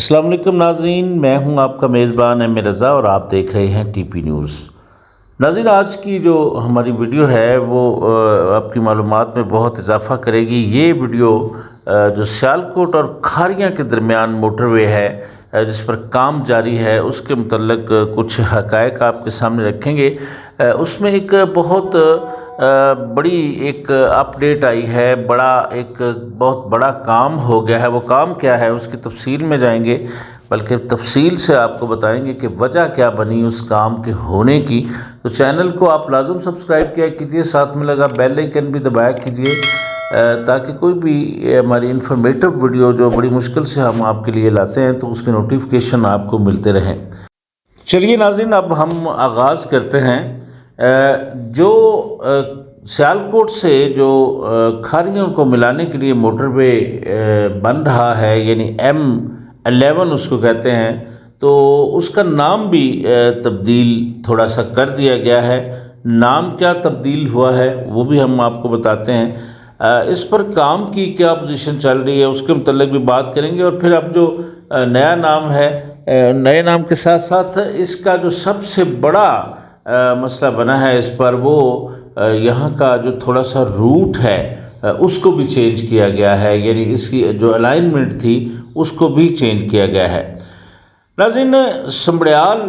السلام علیکم ناظرین، میں ہوں آپ کا میزبان ایم رضا اور آپ دیکھ رہے ہیں ٹی پی نیوز۔ ناظرین، آج کی جو ہماری ویڈیو ہے وہ آپ کی معلومات میں بہت اضافہ کرے گی۔ یہ ویڈیو جو سیالکوٹ اور کھاریاں کے درمیان موٹر وے ہے جس پر کام جاری ہے، اس کے متعلق کچھ حقائق آپ کے سامنے رکھیں گے۔ اس میں ایک بہت بڑی ایک اپڈیٹ آئی ہے، بہت بڑا کام ہو گیا ہے۔ وہ کام کیا ہے اس کی تفصیل میں جائیں گے، بلکہ تفصیل سے آپ کو بتائیں گے کہ وجہ کیا بنی اس کام کے ہونے کی۔ تو چینل کو آپ لازم سبسکرائب کیا کیجئے، ساتھ میں لگا بیل آئیکن بھی دبایا کیجئے تاکہ کوئی بھی ہماری انفارمیٹو ویڈیو جو بڑی مشکل سے ہم آپ کے لیے لاتے ہیں تو اس کے نوٹیفیکیشن آپ کو ملتے رہیں۔ چلیے ناظرین، اب ہم آغاز کرتے ہیں۔ جو سیالکوٹ سے جو کھاریوں کو ملانے کے لیے موٹر وے بن رہا ہے، یعنی M11 اس کو کہتے ہیں، تو اس کا نام بھی تبدیل تھوڑا سا کر دیا گیا ہے۔ نام کیا تبدیل ہوا ہے وہ بھی ہم آپ کو بتاتے ہیں۔ اس پر کام کی کیا پوزیشن چل رہی ہے اس کے متعلق بھی بات کریں گے، اور پھر اب جو نیا نام ہے، نئے نام کے ساتھ ساتھ اس کا جو سب سے بڑا مسئلہ بنا ہے اس پر، وہ یہاں کا جو تھوڑا سا روٹ ہے اس کو بھی چینج کیا گیا ہے، یعنی اس کی جو الائنمنٹ تھی اس کو بھی چینج کیا گیا ہے۔ ناظرین، سمبڑیال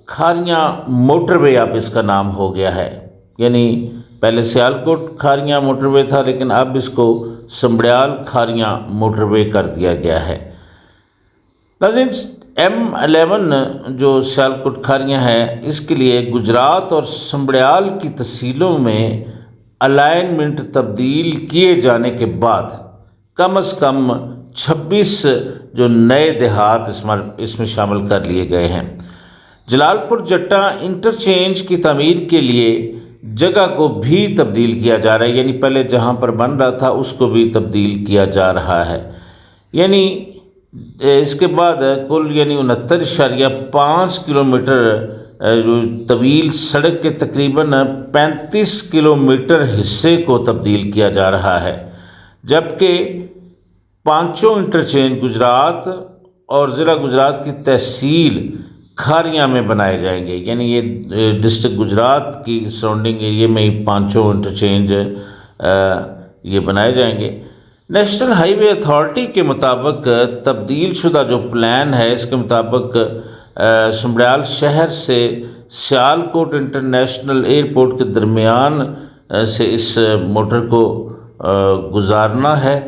کھاریاں موٹر وے اب اس کا نام ہو گیا ہے، یعنی پہلے سیالکوٹ کھاریاں موٹر وے تھا، لیکن اب اس کو سمبڑیال کھاریاں موٹر وے کر دیا گیا ہے۔ ناظرین، M11 جو سیالکوٹ کھاریاں ہے، اس کے لیے گجرات اور سمبڑیال کی تحصیلوں میں الائنمنٹ تبدیل کیے جانے کے بعد کم از کم 26 جو نئے دیہات اس میں شامل کر لیے گئے ہیں۔ جلال پور جٹا انٹرچینج کی تعمیر کے لیے جگہ کو بھی تبدیل کیا جا رہا ہے، یعنی پہلے جہاں پر بن رہا تھا اس کو بھی تبدیل کیا جا رہا ہے۔ یعنی اس کے بعد کل 69.5 کلومیٹر جو طویل سڑک کے تقریباً 35 کلومیٹر حصے کو تبدیل کیا جا رہا ہے، جبکہ پانچوں انٹرچینج گجرات اور ضلع گجرات کی تحصیل کھاریاں میں بنائے جائیں گے، یعنی یہ ڈسٹرکٹ گجرات کی سراؤنڈنگ ایریے میں ہی پانچوں انٹرچینج یہ بنائے جائیں گے۔ نیشنل ہائی وے اتھارٹی کے مطابق تبدیل شدہ جو پلان ہے، اس کے مطابق سمبڑیال شہر سے سیالکوٹ انٹرنیشنل ایئرپورٹ کے درمیان سے اس موٹر کو گزارنا ہے۔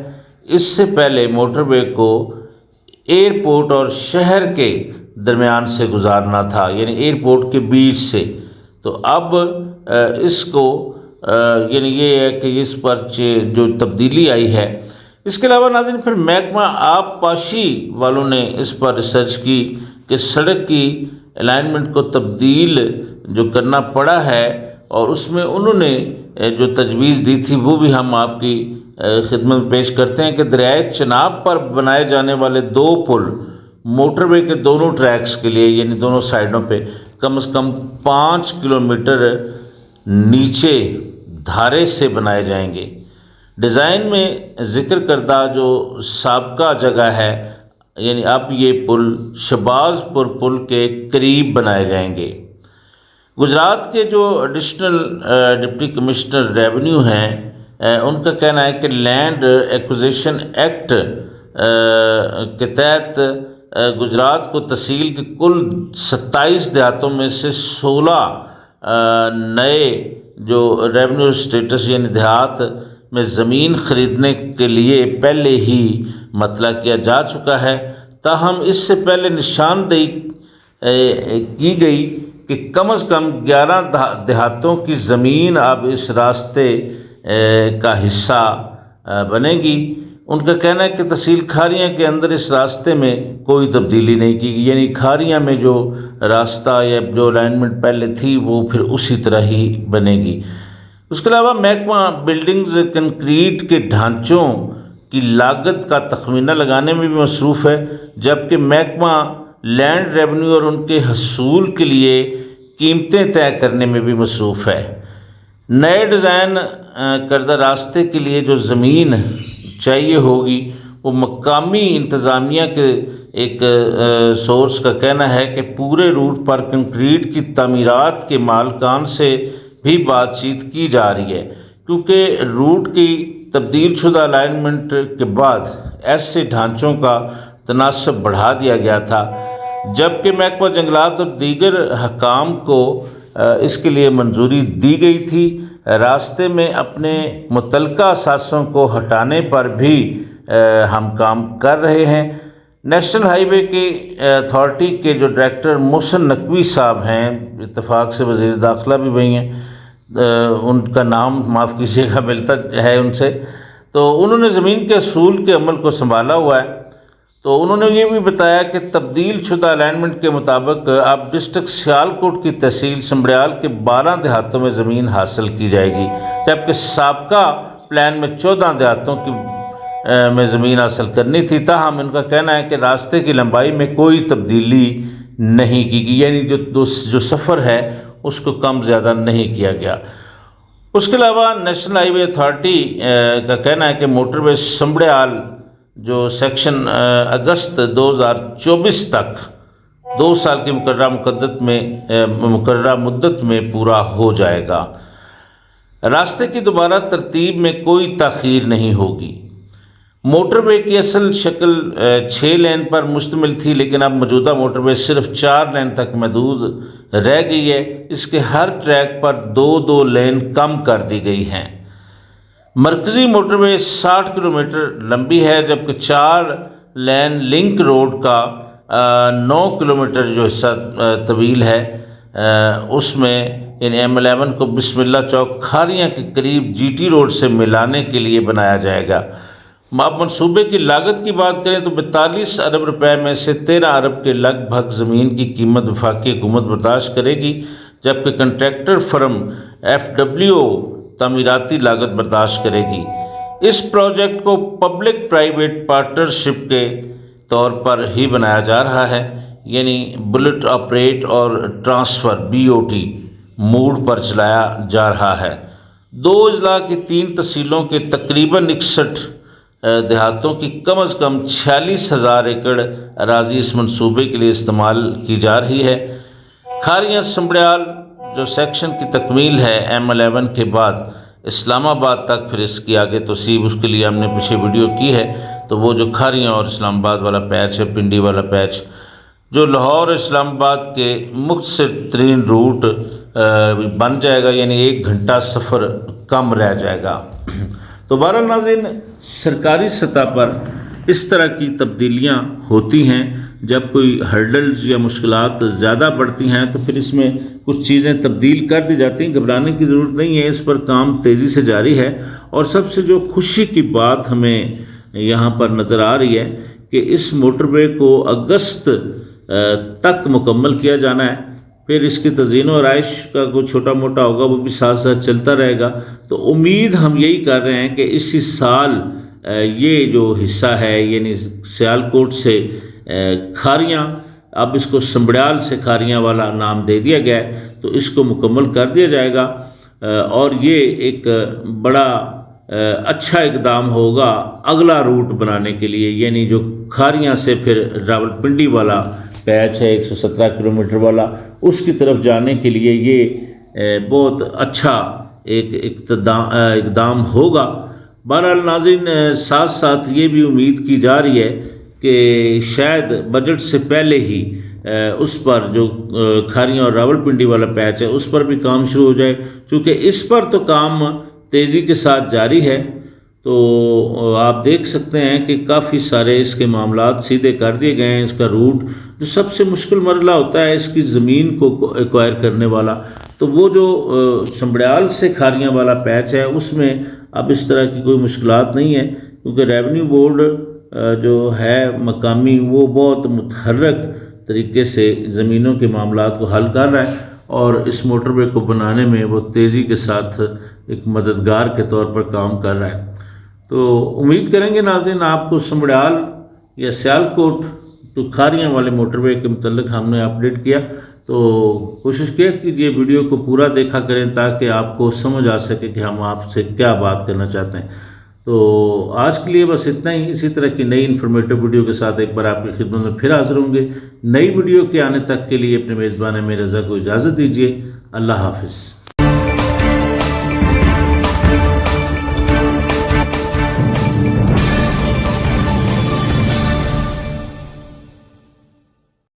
اس سے پہلے موٹر وے کو ایئرپورٹ اور شہر کے درمیان سے گزارنا تھا، یعنی ایئرپورٹ کے بیچ سے۔ تو اب اس کو یعنی یہ ہے کہ اس پر جو تبدیلی آئی ہے۔ اس کے علاوہ ناظرین، پھر محکمہ آب پاشی والوں نے اس پر ریسرچ کی کہ سڑک کی الائنمنٹ کو تبدیل جو کرنا پڑا ہے، اور اس میں انہوں نے جو تجویز دی تھی وہ بھی ہم آپ کی خدمت پیش کرتے ہیں کہ دریائے چناب پر بنائے جانے والے 2 پل موٹر وے کے دونوں ٹریکس کے لیے، یعنی دونوں سائڈوں پہ کم از کم 5 کلومیٹر نیچے دھارے سے بنائے جائیں گے۔ ڈیزائن میں ذکر کردہ جو سابقہ جگہ ہے، یعنی اب یہ پل شہباز پور پل کے قریب بنائے جائیں گے۔ گجرات کے جو ایڈیشنل ڈپٹی کمشنر ریونیو ہیں، ان کا کہنا ہے کہ لینڈ ایکوزیشن ایکٹ کے تحت گجرات کو تحصیل کے کل 27 دیہاتوں میں سے 16 نئے جو ریونیو اسٹیٹس یعنی دیہات میں زمین خریدنے کے لیے پہلے ہی مطلع کیا جا چکا ہے۔ تاہم اس سے پہلے نشاندہی کی گئی کہ کم از کم 11 دیہاتوں کی زمین اب اس راستے کا حصہ بنے گی۔ ان کا کہنا ہے کہ تحصیل کھاریاں کے اندر اس راستے میں کوئی تبدیلی نہیں کی گئی، یعنی کھاریاں میں جو راستہ یا جو الائنمنٹ پہلے تھی وہ پھر اسی طرح ہی بنے گی۔ اس کے علاوہ محکمہ بلڈنگز کنکریٹ کے ڈھانچوں کی لاگت کا تخمینہ لگانے میں بھی مصروف ہے، جبکہ محکمہ لینڈ ریونیو اور ان کے حصول کے لیے قیمتیں طے کرنے میں بھی مصروف ہے۔ نئے ڈیزائن کردہ راستے کے لیے جو زمین چاہیے ہوگی وہ مقامی انتظامیہ کے ایک سورس کا کہنا ہے کہ پورے روٹ پر کنکریٹ کی تعمیرات کے مالکان سے بھی بات چیت کی جا رہی ہے، کیونکہ روٹ کی تبدیل شدہ الائنمنٹ کے بعد ایسے ڈھانچوں کا تناسب بڑھا دیا گیا تھا، جبکہ محکمہ جنگلات اور دیگر حکام کو اس کے لیے منظوری دی گئی تھی۔ راستے میں اپنے متعلقہ اثاثوں کو ہٹانے پر بھی ہم کام کر رہے ہیں۔ نیشنل ہائی وے کی اتھارٹی کے جو ڈائریکٹر محسن نقوی صاحب ہیں، اتفاق سے وزیر داخلہ بھی وہی ہیں، ان کا نام معاف کیجیے گا ملتا ہے ان سے، تو انہوں نے زمین کے اصول کے عمل کو سنبھالا ہوا ہے۔ تو انہوں نے یہ بھی بتایا کہ تبدیل شدہ الائنمنٹ کے مطابق اب ڈسٹرکٹ سیالکوٹ کی تحصیل سمبڑیال کے 12 دیہاتوں میں زمین حاصل کی جائے گی، جبکہ سابقہ پلان میں 14 دیہاتوں کی میں زمین حاصل کرنی تھی۔ تاہم ان کا کہنا ہے کہ راستے کی لمبائی میں کوئی تبدیلی نہیں کی گئی، یعنی جو سفر ہے اس کو کم زیادہ نہیں کیا گیا۔ اس کے علاوہ نیشنل ہائی وے اتھارٹی کا کہنا ہے کہ موٹر وے سمبڑیال جو سیکشن اگست 2024 تک 2 سال کی مقررہ مدت میں پورا ہو جائے گا۔ راستے کی دوبارہ ترتیب میں کوئی تاخیر نہیں ہوگی۔ موٹر وے کی اصل شکل 6 لین پر مشتمل تھی، لیکن اب موجودہ موٹر وے صرف 4 لین تک محدود رہ گئی ہے۔ اس کے ہر ٹریک پر 2 لین کم کر دی گئی ہیں۔ مرکزی موٹر وے 60 کلومیٹر لمبی ہے، جبکہ 4 لین لنک روڈ کا 9 کلومیٹر جو حصہ طویل ہے، اس میں M11 کو بسم اللہ چوک کھاریاں کے قریب GT روڈ سے ملانے کے لیے بنایا جائے گا۔ اب منصوبے کی لاگت کی بات کریں تو 42 ارب روپے میں سے 13 ارب کے لگ بھگ زمین کی قیمت وفاقی حکومت برداشت کرے گی، جبکہ کنٹریکٹر فرم FWO تعمیراتی لاگت برداشت کرے گی۔ اس پروجیکٹ کو پبلک پرائیویٹ پارٹنرشپ کے طور پر ہی بنایا جا رہا ہے، یعنی بلٹ آپریٹ اور ٹرانسفر BOT موڈ پر چلایا جا رہا ہے۔ 2 اضلاع کی 3 تحصیلوں کے تقریباً 61 دیہاتوں کی کم از کم 46,000 ایکڑ اراضی اس منصوبے کے لیے استعمال کی جا رہی ہے۔ کھاریاں سمبڑیال جو سیکشن کی تکمیل ہے M11 کے بعد اسلام آباد تک، پھر اس کی آگے توسیع، اس کے لیے ہم نے پیچھے ویڈیو کی ہے، تو وہ جو کھاریاں اور اسلام آباد والا پیچ ہے، پنڈی والا پیچ، جو لاہور اسلام آباد کے مختصر ترین روٹ بن جائے گا، یعنی 1 گھنٹہ سفر کم رہ جائے گا۔ تو بہرحال ناظرین، سرکاری سطح پر اس طرح کی تبدیلیاں ہوتی ہیں۔ جب کوئی ہرڈلز یا مشکلات زیادہ بڑھتی ہیں تو پھر اس میں کچھ چیزیں تبدیل کر دی جاتی ہیں، گھبرانے کی ضرورت نہیں ہے، اس پر کام تیزی سے جاری ہے۔ اور سب سے جو خوشی کی بات ہمیں یہاں پر نظر آ رہی ہے کہ اس موٹر وے کو اگست تک مکمل کیا جانا ہے، پھر اس کی تزئین و آرائش کا کوئی چھوٹا موٹا ہوگا، وہ بھی ساتھ ساتھ چلتا رہے گا۔ تو امید ہم یہی کر رہے ہیں کہ اسی سال یہ جو حصہ ہے، یعنی سیالکوٹ سے کھاریاں، اب اس کو سمبڑیال سے کھاریاں والا نام دے دیا گیا ہے، تو اس کو مکمل کر دیا جائے گا، اور یہ ایک بڑا اچھا اقدام ہوگا اگلا روٹ بنانے کے لیے، یعنی جو کھاریاں سے پھر راولپنڈی والا پیچ ہے 117 کلومیٹر والا، اس کی طرف جانے کے لیے یہ بہت اچھا ایک اقدام ہوگا۔ بہرحال ناظرین، ساتھ ساتھ یہ بھی امید کی جا رہی ہے کہ شاید بجٹ سے پہلے ہی اس پر جو کھاریاں اور راولپنڈی والا پیچ ہے اس پر بھی کام شروع ہو جائے، چونکہ اس پر تو کام تیزی کے ساتھ جاری ہے۔ تو آپ دیکھ سکتے ہیں کہ کافی سارے اس کے معاملات سیدھے کر دیے گئے ہیں۔ اس کا روٹ جو سب سے مشکل مرحلہ ہوتا ہے اس کی زمین کو ایکوائر کرنے والا، تو وہ جو سمبڑیال سے کھاریاں والا پیچ ہے اس میں اب اس طرح کی کوئی مشکلات نہیں ہے، کیونکہ ریونیو بورڈ جو ہے مقامی وہ بہت متحرک طریقے سے زمینوں کے معاملات کو حل کر رہا ہے، اور اس موٹر وے کو بنانے میں وہ تیزی کے ساتھ ایک مددگار کے طور پر کام کر رہا ہے۔ تو امید کریں گے ناظرین آپ کو سمبڑیال یا سیالکوٹ تو کھاریاں والے موٹر وے کے متعلق ہم نے اپڈیٹ کیا، تو کوشش کیا کہ یہ ویڈیو کو پورا دیکھا کریں تاکہ آپ کو سمجھ آ سکے کہ ہم آپ سے کیا بات کرنا چاہتے ہیں۔ تو آج کے لیے بس اتنا ہی. اسی طرح کی نئی انفارمیٹو ویڈیو کے ساتھ ایک بار آپ کی خدمت میں پھر حاضر ہوں گے. نئی ویڈیو کے آنے تک کے لیے اپنے میزبان امیر رضا کو اجازت دیجیے. اللہ حافظ.